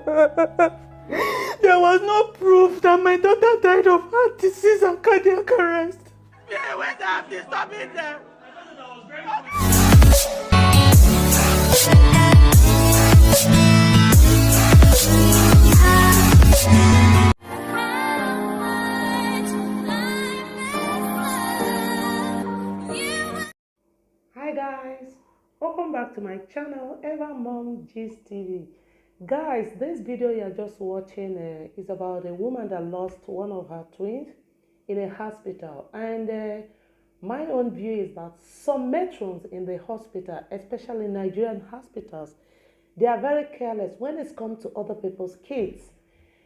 There was no proof that my daughter died of heart disease and cardiac arrest. Yeah, where have this stop in there? Hi guys, welcome back to my channel, Eva Mom Gist TV. Guys, this video you're just watching is about a woman that lost one of her twins in a hospital, and my own view is that some matrons in the hospital, especially Nigerian hospitals, they are very careless when it comes to other people's kids.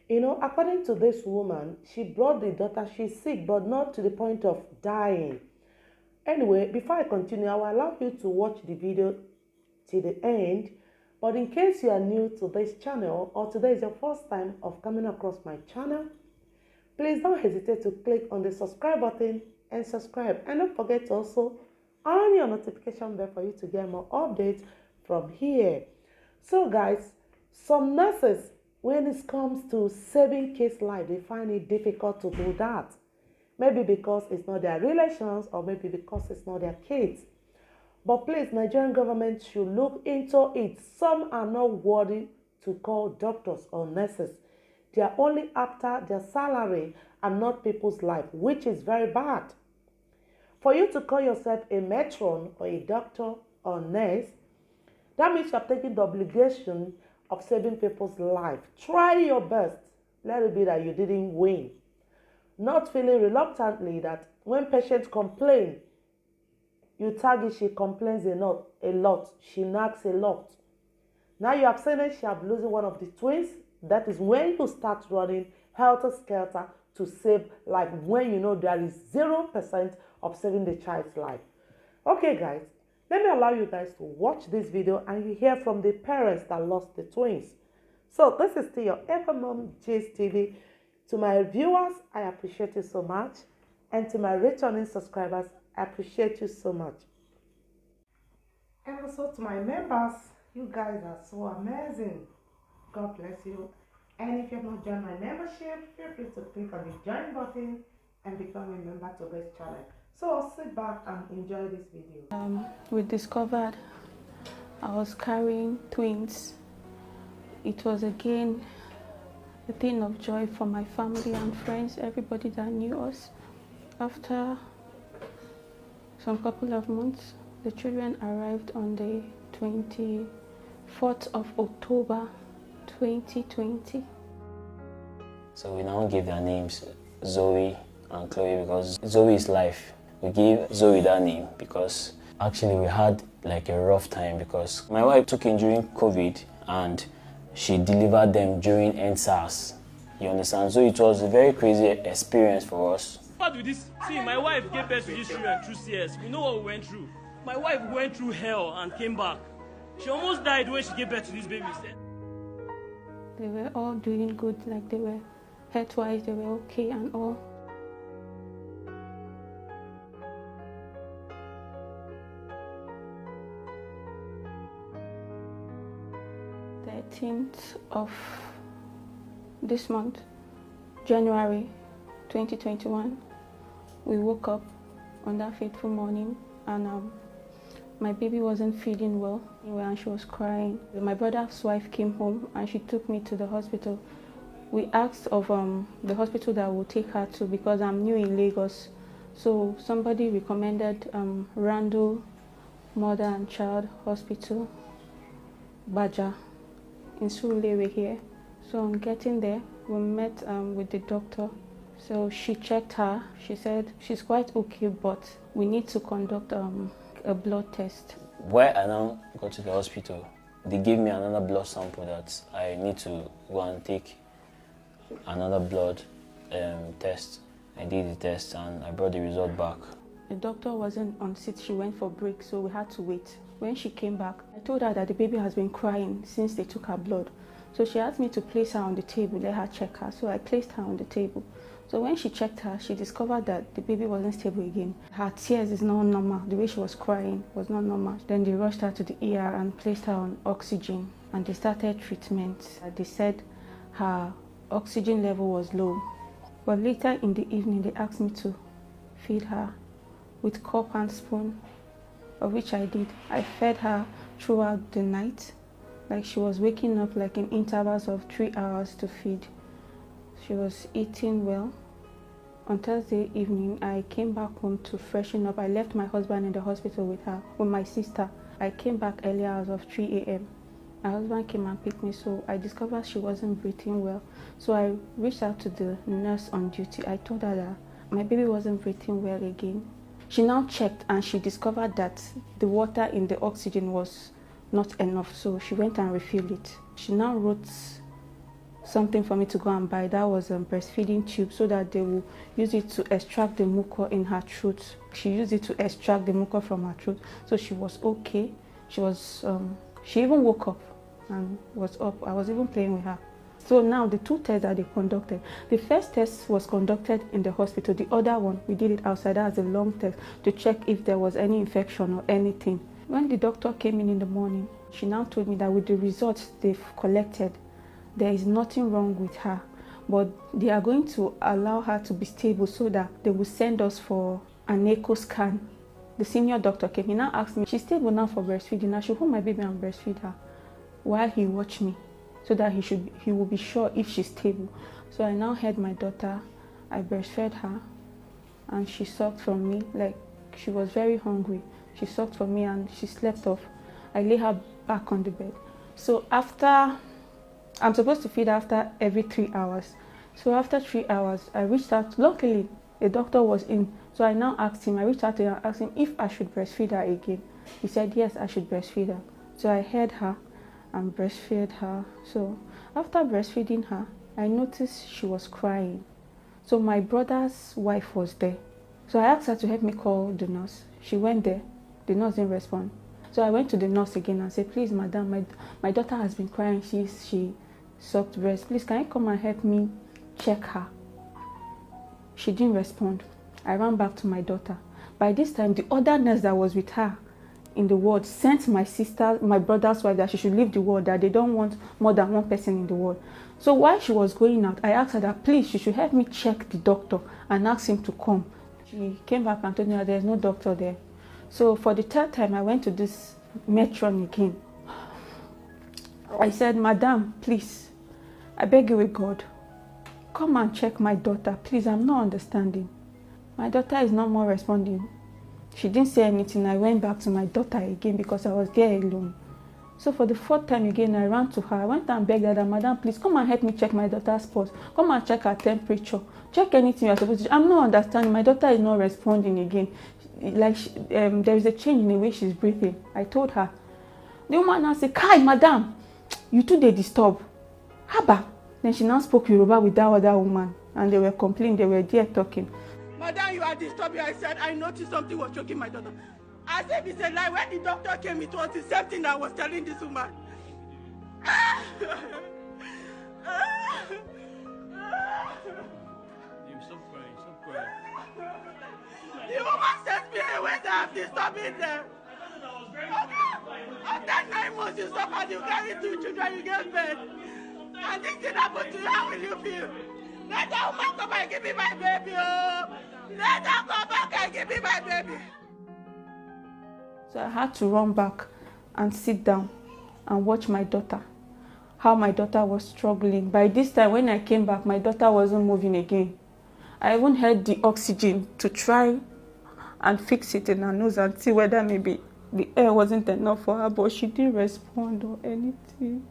You know, according to this woman, she brought the daughter, she's sick, but not to the point of dying. Anyway, before I continue, I will allow you to watch the video till the end. But in case you are new to this channel, or today is your first time of coming across my channel, please don't hesitate to click on the subscribe button and subscribe. And don't forget to also on your notification bell for you to get more updates from here. So guys, some nurses, when it comes to saving kids' life, they find it difficult to do that. Maybe because it's not their relations, or maybe because it's not their kids. But please, Nigerian government should look into it. Some are not worthy to call doctors or nurses. They are only after their salary and not people's life, which is very bad. For you to call yourself a matron or a doctor or nurse, that means you are taking the obligation of saving people's life. Try your best. Let it be that you didn't win. Not feeling reluctantly that when patients complain, you tag it, she complains a lot, she nags a lot. Now you have seen it, she have losing one of the twins. That is when you start running helter-skelter to save life, when you know there is 0% of saving the child's life. Okay guys, let me allow you guys to watch this video and you hear from the parents that lost the twins. So this is still your Eva Mom Gist TV. To my viewers, I appreciate you so much. And to my returning subscribers, I appreciate you so much. And also to my members, you guys are so amazing. God bless you. And if you have not joined my membership, feel free to click on the join button and become a member to this channel. So sit back and enjoy this video. We discovered I was carrying twins. It was again a thing of joy for my family and friends, everybody that knew us. After some couple of months, the children arrived on the 24th of October 2020. So we now give their names Zoe and Chloe because Zoe is life. We gave Zoe that name because actually we had like a rough time because my wife took in during COVID and she delivered them during NSAS. You understand? So it was a very crazy experience for us. What with this? See, my wife gave birth to these children through CS. We know what we went through. My wife went through hell and came back. She almost died when she gave birth to these babies. They were all doing good, like they were health-wise, they were okay and all. The 13th of this month, January 2021, we woke up on that fateful morning and my baby wasn't feeling well and she was crying. My brother's wife came home and she took me to the hospital. We asked of the hospital that will take her to because I'm new in Lagos. So somebody recommended Randall Mother and Child Hospital, Baja, in Surulere here. So on getting there, we met with the doctor. So she checked her. She said she's quite okay, but we need to conduct a blood test. When I now got to the hospital, they gave me another blood sample that I need to go and take another blood test. I did the test and I brought the result back. The doctor wasn't on seat, she went for break, so we had to wait. When she came back, I told her that the baby has been crying since they took her blood. So she asked me to place her on the table, let her check her. So I placed her on the table. So when she checked her, she discovered that the baby wasn't stable again. Her tears is not normal. The way she was crying was not normal. Then they rushed her to the ER and placed her on oxygen. and they started treatment. They said her oxygen level was low. But later in the evening, they asked me to feed her with cup and spoon, of which I did. I fed her throughout the night. Like, she was waking up like in intervals of 3 hours to feed. She was eating well. On Thursday evening, I came back home to freshen up. I left my husband in the hospital with her, with my sister. I came back early hours of 3 a.m. My husband came and picked me, so I discovered she wasn't breathing well. So I reached out to the nurse on duty. I told her that my baby wasn't breathing well again. She now checked and she discovered that the water in the oxygen was not enough, so she went and refilled it. She now wrote something for me to go and buy. That was a breastfeeding tube, so that they will use it to extract the mucus in her throat. She used it to extract the mucus from her throat, so she was okay. She even woke up and was up. I was even playing with her. So now the 2 tests that they conducted. The first test was conducted in the hospital. The other one, we did it outside as a long test to check if there was any infection or anything. When the doctor came in the morning, she now told me that with the results they've collected, there is nothing wrong with her, but they are going to allow her to be stable so that they will send us for an echo scan. The senior doctor came. He now asked me, she's stable now for breastfeeding. I should hold my baby and breastfeed her while he watched me, so that he will be sure if she's stable. So I now had my daughter. I breastfed her, and she sucked from me. Like, she was very hungry. She sucked from me and she slept off. I lay her back on the bed. So I'm supposed to feed after every 3 hours. So after 3 hours, I reached out. Luckily, the doctor was in. So I now asked him, I reached out to him and asked him if I should breastfeed her again. He said, yes, I should breastfeed her. So I held her and breastfed her. So after breastfeeding her, I noticed she was crying. So my brother's wife was there. So I asked her to help me call the nurse. She went there. The nurse didn't respond. So I went to the nurse again and said, please, madam, my daughter has been crying. She sucked breast. Please, can you come and help me check her? She didn't respond. I ran back to my daughter. By this time, the other nurse that was with her in the ward sent my brother's wife that she should leave the ward, that they don't want more than one person in the ward. So while she was going out, I asked her that please, she should help me check the doctor and ask him to come. She came back and told me that there's no doctor there. So for the 3rd time, I went to this Matron again. I said, madam, please, I beg you with God, come and check my daughter. Please, I'm not understanding. My daughter is not more responding. She didn't say anything. I went back to my daughter again because I was there alone. So for the 4th time again, I ran to her. I went and begged her that, madam, please come and help me check my daughter's pulse. Come and check her temperature. Check anything you're supposed to. I'm not understanding. My daughter is not responding again. Like, there is a change in the way she's breathing. I told her. The woman now said, kai, madam, you too they disturb. Haba. Then she now spoke Yoruba with that other woman. And they were complaining. They were there talking. Madam, you are disturbing. I said, I noticed something was choking my daughter. I said, it's a lie. When the doctor came, it was the same thing I was telling this woman. Stop crying, stop crying. The woman sent me away that I'm disturbing them. After 9 months, you suffered, you carry 2 children, you get birth. And this thing happened to you, how will you feel? Let that woman come and give me my baby, oh! Let her come back and give me my baby! So I had to run back and sit down and watch my daughter, how my daughter was struggling. By this time, when I came back, my daughter wasn't moving again. I even had the oxygen to try and fix it in her nose and see whether maybe the air wasn't enough for her, but she didn't respond or anything.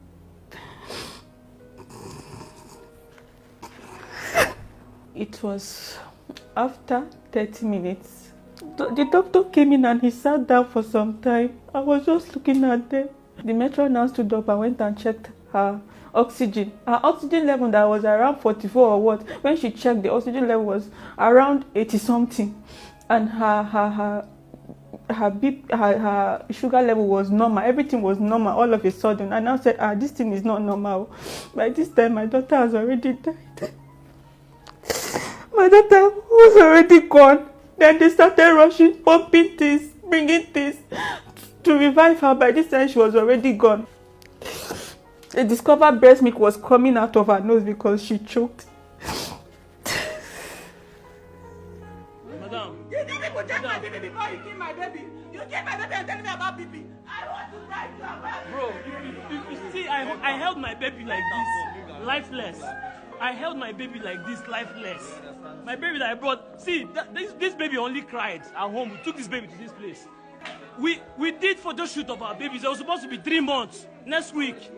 It was after 30 minutes. The doctor came in and he sat down for some time. I was just looking at them. The matron now stood up and went and checked her oxygen. Her oxygen level that was around 44 or what. When she checked, the oxygen level was around 80 something. And her sugar level was normal. Everything was normal all of a sudden. And I said, this thing is not normal. By this time, my daughter has already died. My daughter was already gone. Then they started rushing, pumping things, bringing things to revive her. By this time, she was already gone. They discovered breast milk was coming out of her nose because she choked. Madam. You need people check my baby before you kill my baby. You kill my baby and tell me about baby. I want to die to about Bro, you see, I held my baby like this, lifeless. I held my baby like this, lifeless. My baby that I brought, see, this baby only cried at home. We took this baby to this place. We did photo shoot of our babies. It was supposed to be 3 months. Next week,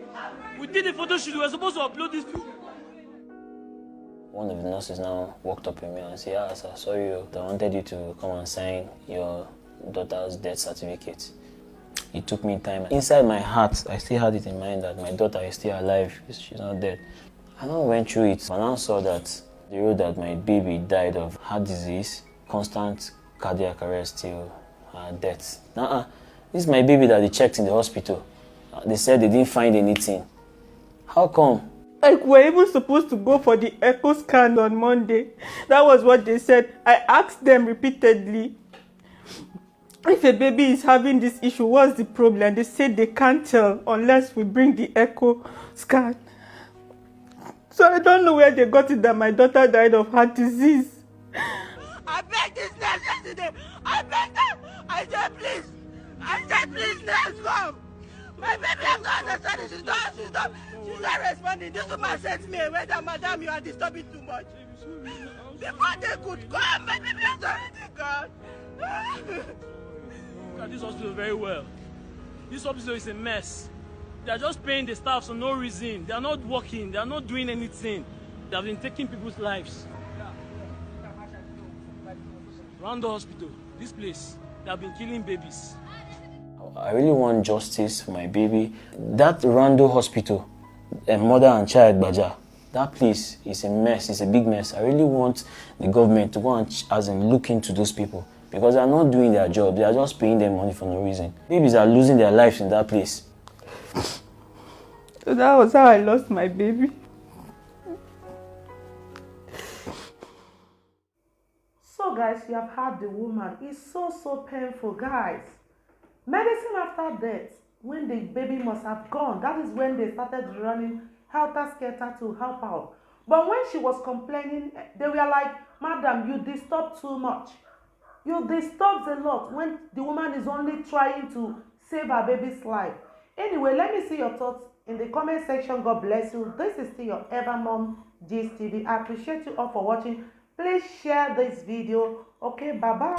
we did a photo shoot. We were supposed to upload this. One of the nurses now walked up to me and said, "Ah, sir, sorry, I wanted you to come and sign your daughter's death certificate." It took me time. Inside my heart, I still had it in mind that my daughter is still alive. She's not dead. I now went through it and I saw that the road that my baby died of heart disease, constant cardiac arrest till death. This is my baby that they checked in the hospital. They said they didn't find anything. How come? Like, we're even supposed to go for the echo scan on Monday. That was what they said. I asked them repeatedly, if a baby is having this issue, what's the problem? They said they can't tell unless we bring the echo scan. So I don't know where they got it that my daughter died of heart disease. I begged this nurse yesterday. I begged them. I said, please. I said, please, nurse, come. My baby has not understanding. She's not responding. This woman sent me away that, madam, you are disturbing too much. Before they could come, my baby has already gone. Look at this hospital very well. This hospital is a mess. They are just paying the staff for no reason. They are not working. They are not doing anything. They have been taking people's lives. Around the hospital, this place, they have been killing babies. I really want justice for my baby. That Rando hospital, mother and child Baja, that place is a mess. It's a big mess. I really want the government to go and look into those people because they are not doing their job. They are just paying them money for no reason. Babies are losing their lives in that place. So that was how I lost my baby. So guys, you have heard the woman. It's so painful, guys. Medicine after death, when the baby must have gone, that is when they started running helter-skelter to help out. But when she was complaining, they were like, "Madam, you disturb too much. You disturb a lot," when the woman is only trying to save her baby's life. Anyway, let me see your thoughts in the comment section. God bless you. This is still your Ever Mom Gist TV. I appreciate you all for watching. Please share this video. Okay, bye-bye.